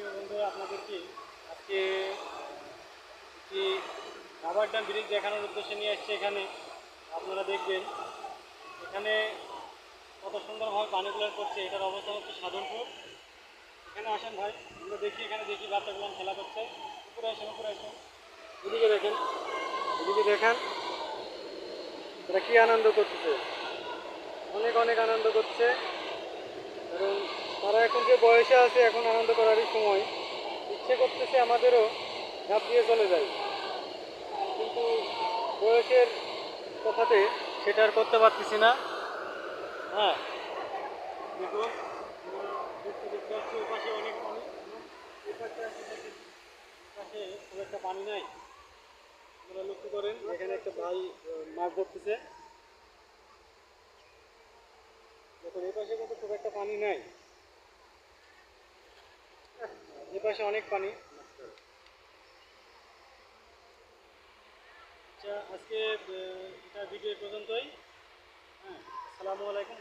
প্রিয় বন্ধুরা, আপনাদেরকে আজকে একটি রাবার ড্যাম ব্রিজ দেখানোর উদ্দেশ্যে নিয়ে আসছে। এখানে আপনারা দেখবেন এখানে কত সুন্দরভাবে পানিগুলো করছে। এটার অবস্থান হচ্ছে সাধনপুর। এখানে আসেন ভাই, আমরা দেখি, এখানে দেখি বাচ্চাগুলো খেলা করছে। উপরে আসেন, উপরে আসেন, এদিকে দেখেন, এদিকে দেখেন, এরা কি আনন্দ করতেছে, অনেক অনেক আনন্দ করছে। এবং তারা এখন যে বয়সে আছে, এখন আনন্দ করারই সময়। ইচ্ছে করতেছে আমাদেরও ঝাঁপ দিয়ে চলে যায়, কিন্তু বয়সের কথাতে সেটা আর করতে পারতেছি না। হ্যাঁ, দেখুন, দেখতে দেখতে পাচ্ছি ওপাশে অনেক পানি, এই পাশে পাশে খুব একটা পানি নাই। আপনারা লক্ষ্য করেন, এখানে একটা ভাই মাছ ধরতেছে। দেখুন এই পাশে কিন্তু খুব একটা পানি নাই, এই পাশে অনেক পানি। আচ্ছা, আজকে এটা ভিডিও পর্যন্তই। হ্যাঁ, আসসালামু আলাইকুম।